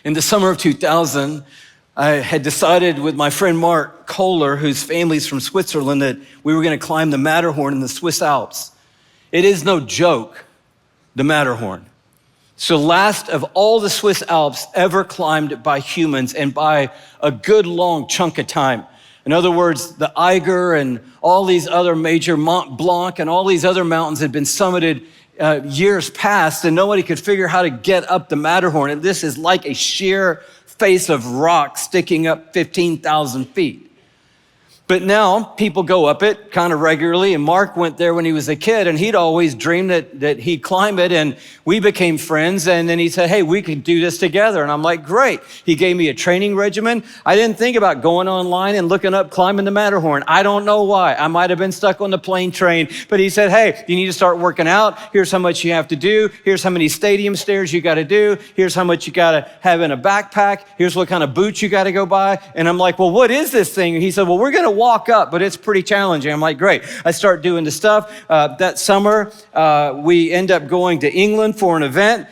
In the summer of 2000, I had decided with my friend Mark Kohler, whose family's from Switzerland, that we were going to climb the Matterhorn in the Swiss Alps. It is no joke, the Matterhorn. So last of all the Swiss Alps ever climbed by humans and by a good long chunk of time. In other words, the Eiger and all these other major Mont Blanc and all these other mountains had been summited years past, and nobody could figure how to get up the Matterhorn. And this is like a sheer face of rock sticking up 15,000 feet. But now people go up it kind of regularly, and Mark went there when he was a kid, and he'd always dreamed that he'd climb it, and we became friends, and then he said, hey, we could do this together, and I'm like, great. He gave me a training regimen. I didn't think about going online and looking up climbing the Matterhorn. I don't know why. I might have been stuck on the plane train, but he said, hey, you need to start working out. Here's how much you have to do. Here's how many stadium stairs you got to do. Here's how much you got to have in a backpack. Here's what kind of boots you got to go buy. And I'm like, well, what is this thing? And he said, well, we're going to walk up, but it's pretty challenging. I'm like, great. I start doing the stuff. That summer, we end up going to England for an event.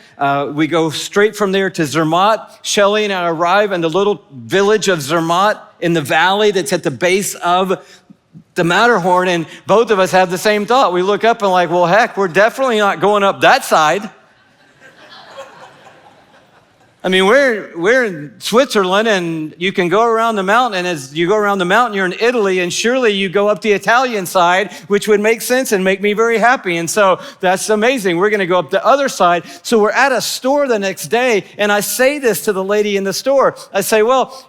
We go straight from there to Zermatt. Shelley and I arrive in the little village of Zermatt in the valley that's at the base of the Matterhorn, and both of us have the same thought. We look up and like, well, heck, we're definitely not going up that side. I mean, we're in Switzerland, and you can go around the mountain, and as you go around the mountain, you're in Italy, and surely you go up the Italian side, which would make sense and make me very happy. And so that's amazing. We're going to go up the other side. So we're at a store the next day, and I say this to the lady in the store. I say, well,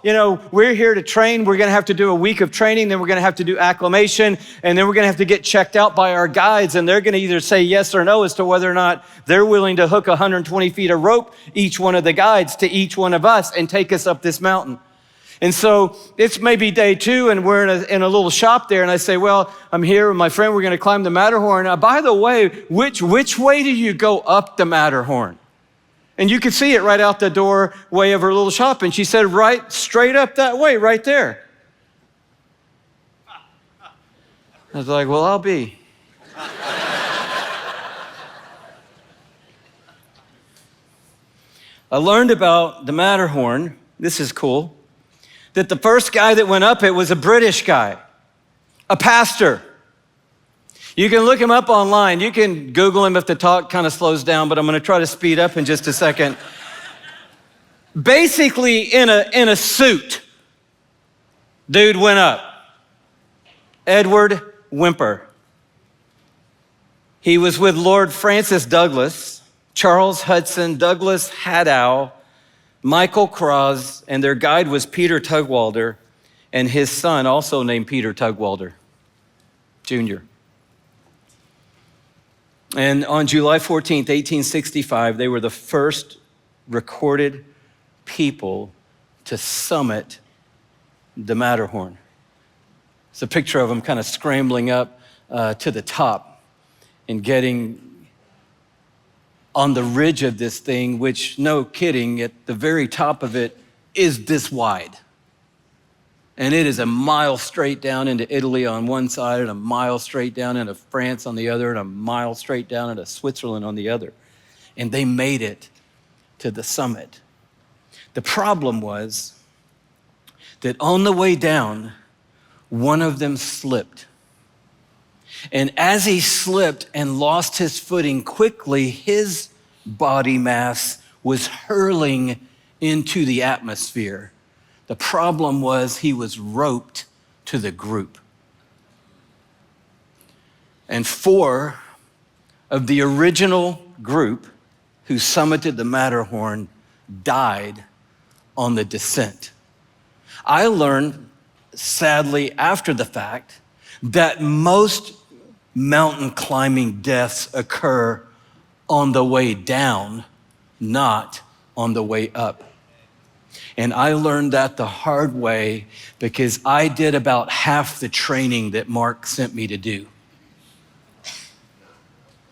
we're here to train. We're going to have to do a week of training, then we're going to have to do acclimation, and then we're going to have to get checked out by our guides, and they're going to either say yes or no as to whether or not they're willing to hook 120 feet of rope, each one of the guides, to each one of us and take us up this mountain. And so it's maybe day 2, and we're in a little shop there, and I say, well, I'm here with my friend. We're going to climb the Matterhorn. By the way, which way do you go up the Matterhorn? And you could see it right out the doorway of her little shop. And she said, right straight up that way, right there. I was like, well, I'll be. I learned about the Matterhorn, this is cool, that the first guy that went up it was a British guy, a pastor. You can look him up online. You can Google him if the talk kind of slows down, but I'm going to try to speed up in just a second. Basically in a suit, dude went up. Edward Whymper. He was with Lord Francis Douglas, Charles Hudson, Douglas Hadow, Michael Cross, and their guide was Peter Tugwalder, and his son, also named Peter Tugwalder, Jr. And on July 14th, 1865, they were the first recorded people to summit the Matterhorn. It's a picture of them kind of scrambling up to the top and getting on the ridge of this thing, which, no kidding, at the very top of it is this wide. And it is a mile straight down into Italy on one side, and a mile straight down into France on the other, and a mile straight down into Switzerland on the other. And they made it to the summit. The problem was that on the way down, one of them slipped. And as he slipped and lost his footing quickly, his body mass was hurling into the atmosphere. The problem was he was roped to the group. And 4 of the original group who summited the Matterhorn died on the descent. I learned, sadly, after the fact, that most mountain climbing deaths occur on the way down, not on the way up. And I learned that the hard way because I did about half the training that Mark sent me to do.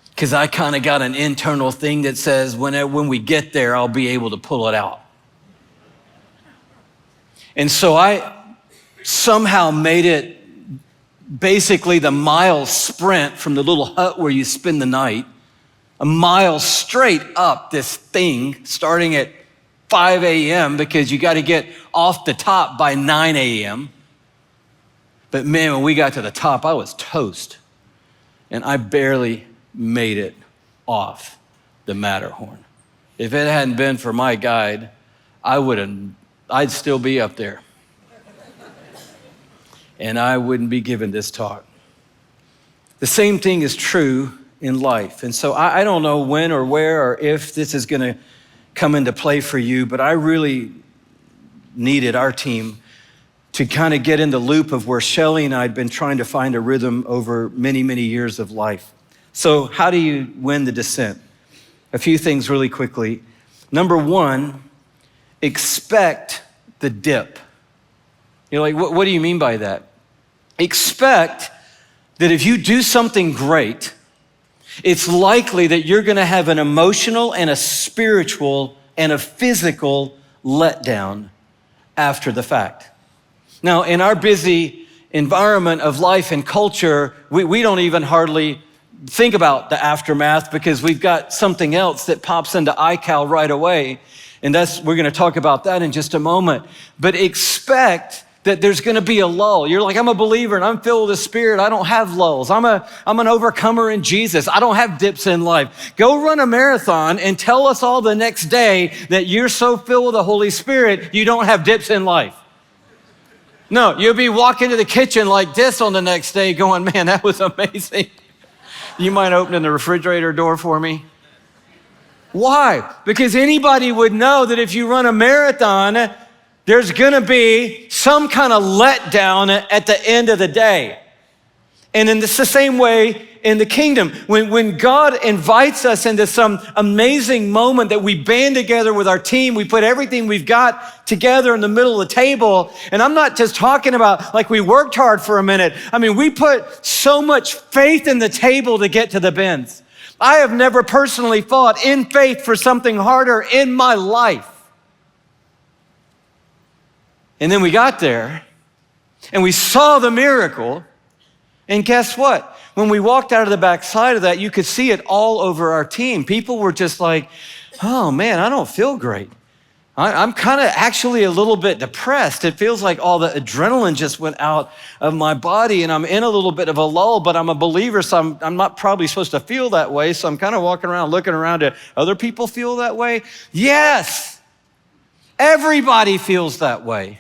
Because I kind of got an internal thing that says when we get there, I'll be able to pull it out. And so I somehow made it basically the mile sprint from the little hut where you spend the night, a mile straight up this thing, starting at 5 a.m. because you got to get off the top by 9 a.m. But man, when we got to the top, I was toast. And I barely made it off the Matterhorn. If it hadn't been for my guide, I'd still be up there. And I wouldn't be giving this talk. The same thing is true in life. And so I don't know when or where or if this is gonna come into play for you, but I really needed our team to kind of get in the loop of where Shelly and I had been trying to find a rhythm over many, many years of life. So how do you win the descent? A few things really quickly. Number one, expect the dip. You're like, what do you mean by that? Expect that if you do something great, it's likely that you're gonna have an emotional and a spiritual and a physical letdown after the fact. Now, in our busy environment of life and culture, we don't even hardly think about the aftermath because we've got something else that pops into iCal right away. And we're gonna talk about that in just a moment. But expect that there's gonna be a lull. You're like, I'm a believer and I'm filled with the Spirit. I don't have lulls. I'm an overcomer in Jesus. I don't have dips in life. Go run a marathon and tell us all the next day that you're so filled with the Holy Spirit, you don't have dips in life. No, you'll be walking to the kitchen like this on the next day going, man, that was amazing. You mind opening the refrigerator door for me? Why? Because anybody would know that if you run a marathon, there's gonna be some kind of letdown at the end of the day. And it's the same way in the kingdom. When God invites us into some amazing moment that we band together with our team, we put everything we've got together in the middle of the table. And I'm not just talking about like we worked hard for a minute. I mean, we put so much faith in the table to get to the bins. I have never personally fought in faith for something harder in my life. And then we got there and we saw the miracle. And guess what? When we walked out of the back side of that, you could see it all over our team. People were just like, oh man, I don't feel great. I'm kind of actually a little bit depressed. It feels like all the adrenaline just went out of my body and I'm in a little bit of a lull, but I'm a believer, so I'm not probably supposed to feel that way. So I'm kind of walking around, looking around. Do other people feel that way? Yes, everybody feels that way,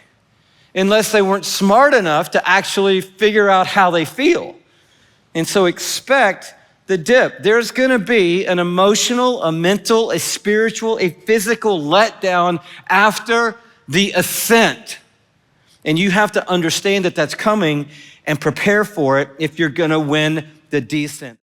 unless they weren't smart enough to actually figure out how they feel. And so expect the dip. There's gonna be an emotional, a mental, a spiritual, a physical letdown after the ascent. And you have to understand that that's coming and prepare for it if you're gonna win the descent.